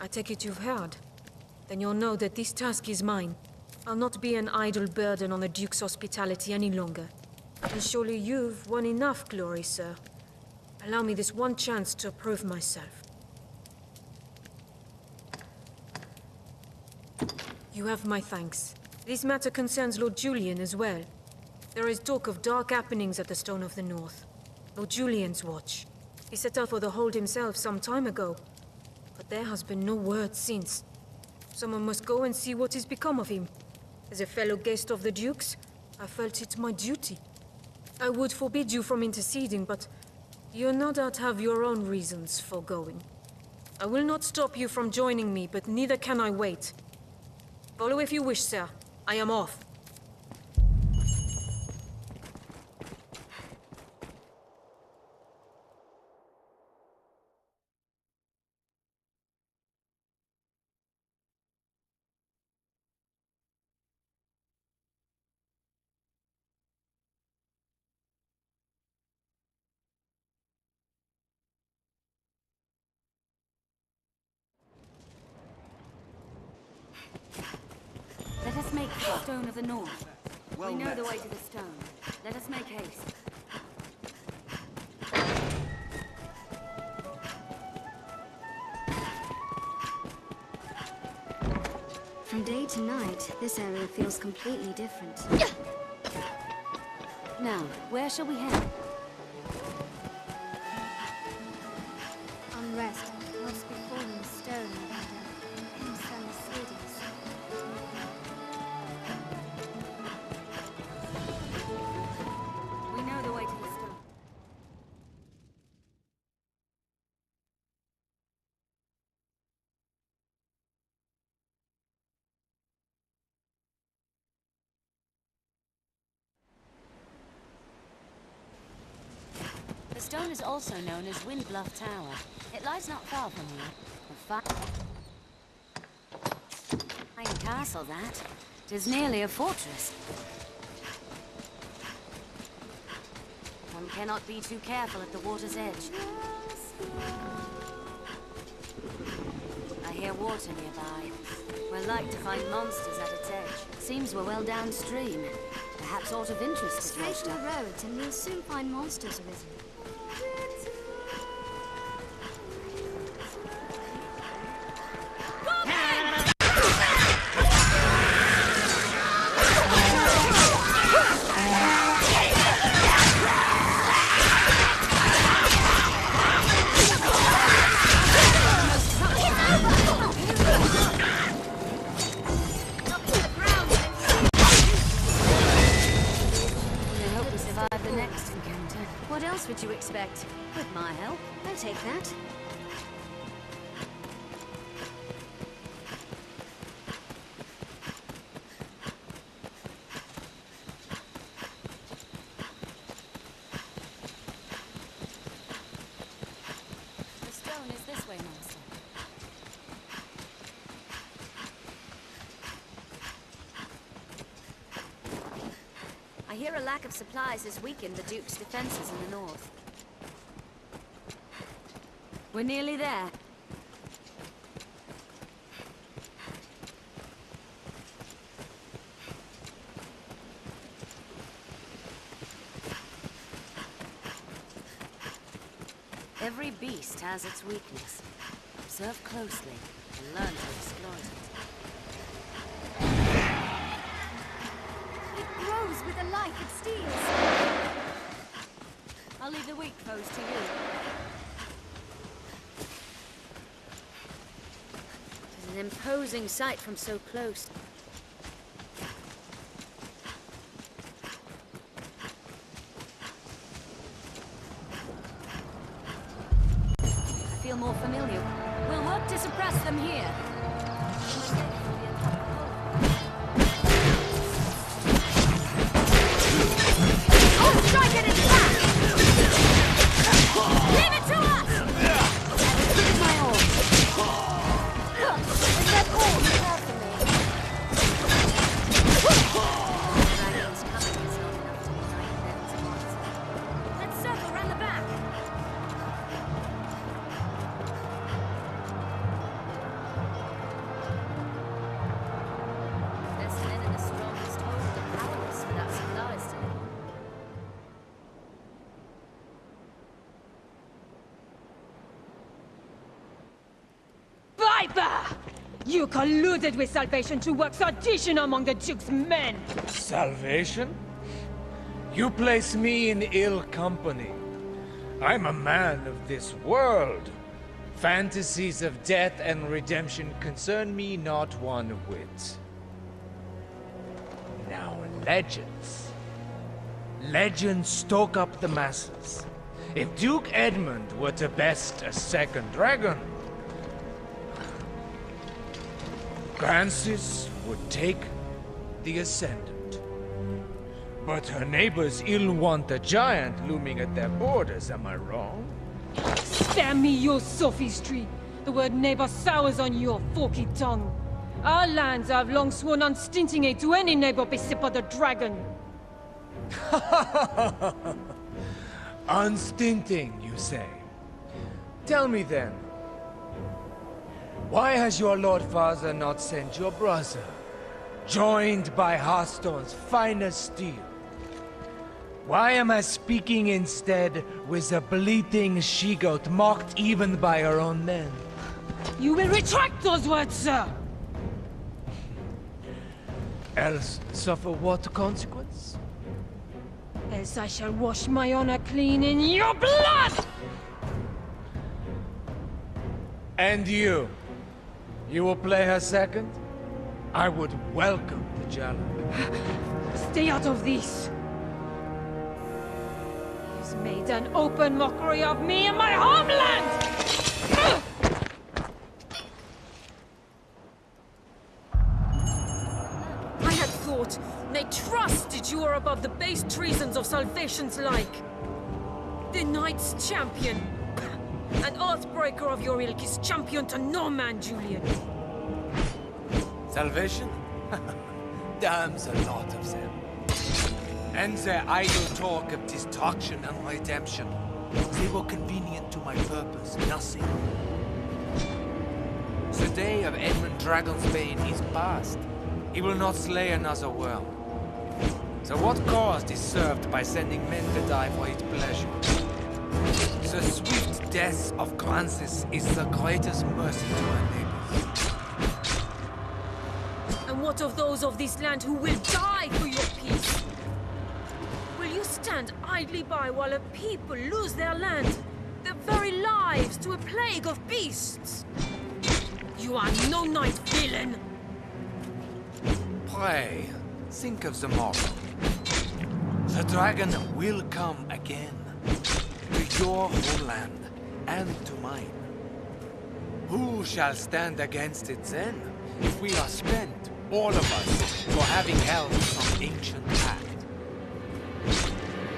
I take it you've heard. Then you'll know that this task is mine. I'll not be an idle burden on the Duke's hospitality any longer. And surely you've won enough glory, sir. Allow me this one chance to prove myself. You have my thanks. This matter concerns Lord Julian as well. There is talk of dark happenings at the Stone of the North. Lord Julian's watch. He set out for the hold himself some time ago. But there has been no word since. Someone must go and see what has become of him. As a fellow guest of the Duke's, I felt it my duty. I would forbid you from interceding, but you no doubt have your own reasons for going. I will not stop you from joining me, but neither can I wait. Follow if you wish, sir. I am off. Let us make the Stone of the North. Well we know met. the way to the stone. Let us make haste. From day to night, this area feels completely different. Now, where shall we head? Unrest must be falling stone under some cities. We know the way to the stone. The stone is also known as Wind Bluff Tower. It lies not far from here. A fine castle, that. 'Tis nearly a fortress. One cannot be too careful at the water's edge. I hear water nearby. We're like to find monsters at its edge. Seems we're well downstream. Perhaps aught of interest is Straight washed to the up. roads and we'll soon find monsters arisen. What else would you expect? With my help? I'll take that. The stone is this way, Master. I hear a lack of supplies has weakened the Duke's defenses in the north. We're nearly there. Every beast has its weakness. Observe closely and learn to exploit it. It grows with the life it steals. I'll leave the weak foes to you. It's an imposing sight from so close. I feel more familiar. We'll work to suppress them here. Oh, strike it in the back! Leave it to us! This is my own. Is that all you have for me? Dragon's coming is not enough to unite them at once. Let's circle round the back. You colluded with Salvation to work sedition among the Duke's men! Salvation? You place me in ill company. I'm a man of this world. Fantasies of death and redemption concern me not one whit. Now, legends. Legends stoke up the masses. If Duke Edmund were to best a second dragon, Francis would take the Ascendant. But her neighbors ill want a giant looming at their borders, am I wrong? Spare me your sophistry! The word neighbor sours on your forky tongue. Our lands have long sworn unstinting aid to any neighbor beset by the dragon. Unstinting, you say? Tell me then, why has your Lord Father not sent your brother, joined by Hearthstone's finest steel? Why am I speaking instead with a bleating she-goat mocked even by her own men? You will retract those words, sir! Else suffer what consequence? Else I shall wash my honor clean in your blood! And you? You will play her second? I would welcome the challenge. Stay out of this! He's made an open mockery of me and my homeland! I had thought, nay trusted you were above the base treasons of Salvation's like. The Knight's champion. An oathbreaker of your ilk is champion to no man, Julian. Salvation? Damns a lot of them. And their idle talk of destruction and redemption. They were convenient to my purpose, nothing. The day of Edmund Dragonsbane is past. He will not slay another world. So what cause is served by sending men to die for his pleasure? The swift death of Francis is the greatest mercy to our neighbors. And what of those of this land who will die for your peace? Will you stand idly by while a people lose their land, their very lives, to a plague of beasts? You are no knight, villain! Pray, think of the morrow. The dragon will come again. To your homeland, and to mine. Who shall stand against it then, if we are spent, all of us, for having held some ancient pact?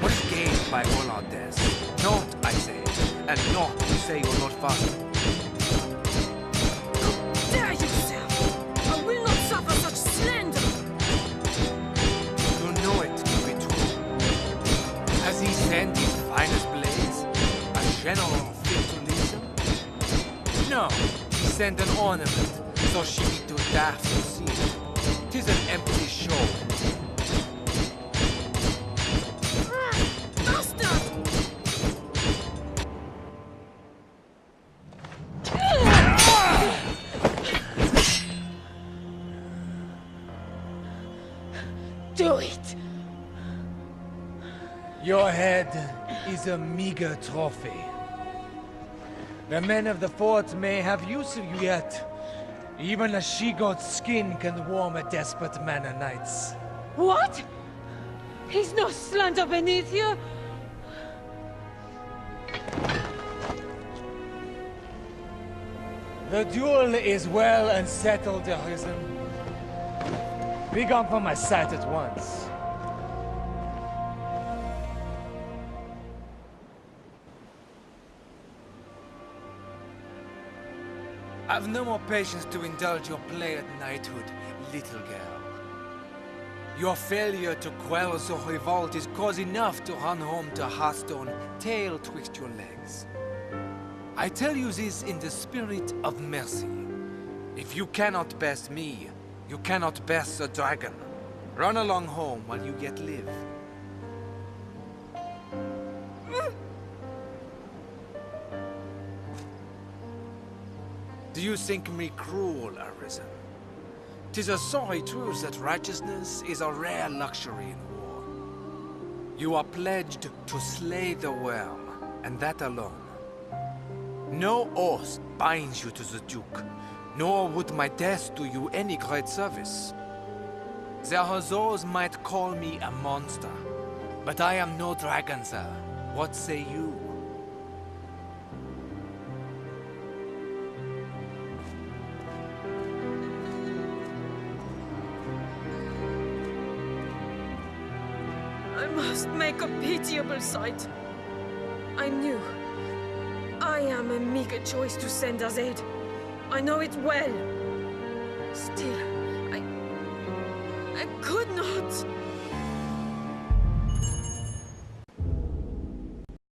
What is gained by all our deaths? Not, I say, and not to say you're not fast. Dare you, sir! I will not suffer such slander! You know it to be true. Has he sent his finest blades? A general fit to listen? No, he sent an ornament, so she be too daft to see it. 'Tis an empty show. Do it! Your head is a meager trophy. The men of the fort may have use of you yet. Even a she-goat's skin can warm a desperate man o' nights. What? Is no slander beneath you? The duel is well and settled, Arisen. Be gone from my sight at once. I've no more patience to indulge your play at knighthood, little girl. Your failure to quell the revolt is cause enough to run home to Hearthstone, tail twixt your legs. I tell you this in the spirit of mercy. If you cannot best me, you cannot best the dragon. Run along home while you yet live. Do you think me cruel, Arisen? 'Tis a sorry truth that righteousness is a rare luxury in war. You are pledged to slay the worm, and that alone. No oath binds you to the Duke, nor would my death do you any great service. There are those might call me a monster, but I am no dragon, sir. What say you? I must make a pitiable sight. I knew. I am a meager choice to send as aid. I know it well. Still, I could not.